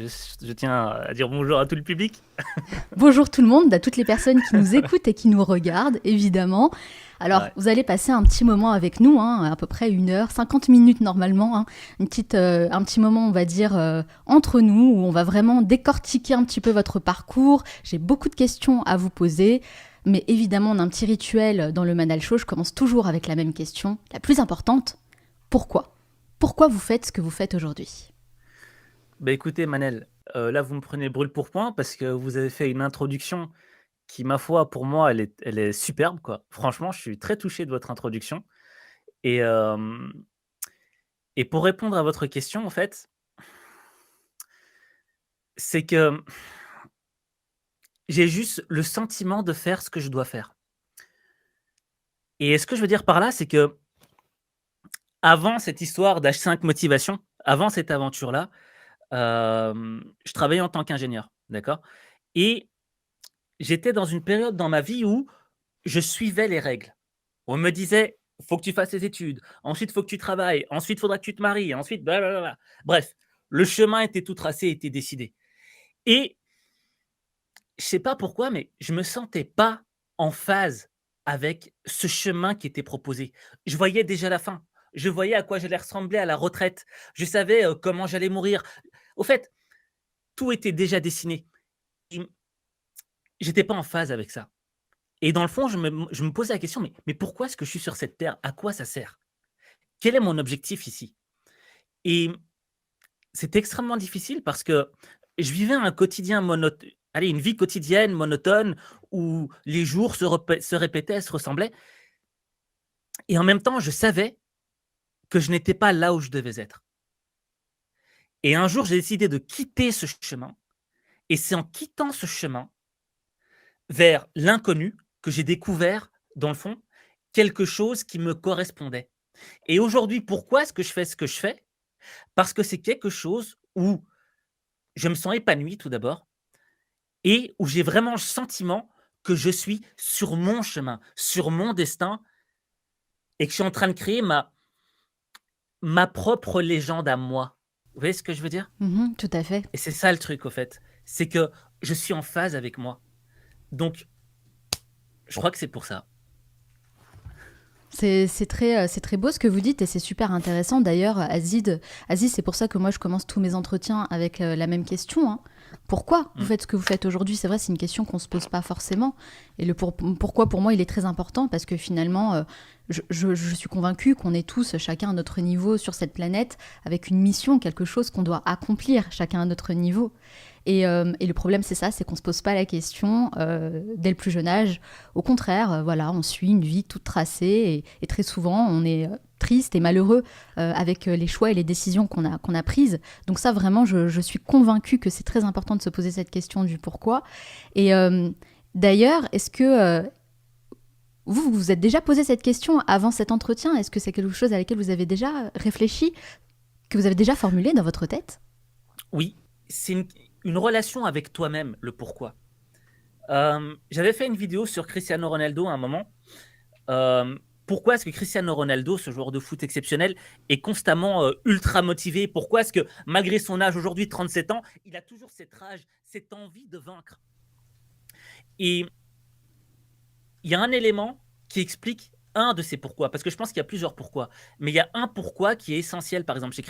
je tiens à dire bonjour à tout le public. Bonjour tout le monde, à toutes les personnes qui nous écoutent et qui nous regardent, évidemment. Alors, Ouais. vous allez passer un petit moment avec nous, hein, à peu près 1 heure, 50 minutes normalement, hein, un petit moment, on va dire, entre nous, où on va vraiment décortiquer un petit peu votre parcours. J'ai beaucoup de questions à vous poser, mais évidemment, on a un petit rituel dans le Manal Show. Je commence toujours avec la même question, la plus importante. Pourquoi? Pourquoi vous faites ce que vous faites aujourd'hui? Bah, écoutez Manel, là vous me prenez brûle pour point parce que vous avez fait une introduction qui, ma foi, pour moi, elle est superbe, quoi. Franchement, je suis très touché de votre introduction et pour répondre à votre question, en fait, c'est que j'ai juste le sentiment de faire ce que je dois faire. Et ce que je veux dire par là, c'est que avant cette histoire d'H5 Motivation, avant cette aventure-là, je travaillais en tant qu'ingénieur, d'accord? Et j'étais dans une période dans ma vie où je suivais les règles. On me disait: «Faut que tu fasses tes études, ensuite faut que tu travailles, ensuite faudra que tu te maries, ensuite blablabla». Bref, le chemin était tout tracé, était décidé et je sais pas pourquoi, mais je me sentais pas en phase avec ce chemin qui était proposé. Je voyais déjà la fin. Je voyais à quoi j'allais ressembler à la retraite. Je savais, comment j'allais mourir. Au fait, tout était déjà dessiné. Et j'étais pas en phase avec ça et dans le fond, je me posais la question: «Mais pourquoi est-ce que je suis sur cette terre? À quoi ça sert? Quel est mon objectif ici?» Et c'était extrêmement difficile parce que je vivais un quotidien une vie quotidienne monotone où les jours se répétaient, se ressemblaient et en même temps, je savais que je n'étais pas là où je devais être. Et un jour, j'ai décidé de quitter ce chemin et c'est en quittant ce chemin vers l'inconnu que j'ai découvert, dans le fond, quelque chose qui me correspondait. Et aujourd'hui, pourquoi est-ce que je fais ce que je fais? Parce que c'est quelque chose où je me sens épanoui tout d'abord et où j'ai vraiment le sentiment que je suis sur mon chemin, sur mon destin et que je suis en train de créer ma propre légende à moi. Vous voyez ce que je veux dire? Mhm, tout à fait. Et c'est ça le truc au fait, c'est que je suis en phase avec moi. Donc je crois que c'est pour ça. C'est très beau ce que vous dites et c'est super intéressant. D'ailleurs, Aziz, c'est pour ça que moi je commence tous mes entretiens avec la même question, hein. Pourquoi vous Mmh. faites ce que vous faites aujourd'hui? C'est vrai, c'est une question qu'on ne se pose pas forcément. Et pourquoi, pour moi, il est très important parce que finalement, je suis convaincue qu'on est tous, chacun à notre niveau sur cette planète, avec une mission, quelque chose qu'on doit accomplir, chacun à notre niveau. Et le problème, c'est ça, c'est qu'on ne se pose pas la question dès le plus jeune âge. Au contraire, voilà, on suit une vie toute tracée et très souvent, on est triste et malheureux avec les choix et les décisions qu'on a prises. Donc ça, vraiment, je suis convaincue que c'est très important de se poser cette question du pourquoi. Et d'ailleurs, est-ce que vous vous êtes déjà posé cette question avant cet entretien? Est-ce que c'est quelque chose à laquelle vous avez déjà réfléchi, que vous avez déjà formulé dans votre tête? Oui, c'est une relation avec toi-même, le pourquoi. J'avais fait une vidéo sur Cristiano Ronaldo à un moment. Pourquoi est-ce que Cristiano Ronaldo, ce joueur de foot exceptionnel, est constamment, ultra motivé? Pourquoi est-ce que malgré son âge aujourd'hui, 37 ans, il a toujours cette rage, cette envie de vaincre? Et il y a un élément qui explique un de ces pourquoi, parce que je pense qu'il y a plusieurs pourquoi, mais il y a un pourquoi qui est essentiel, par exemple, chez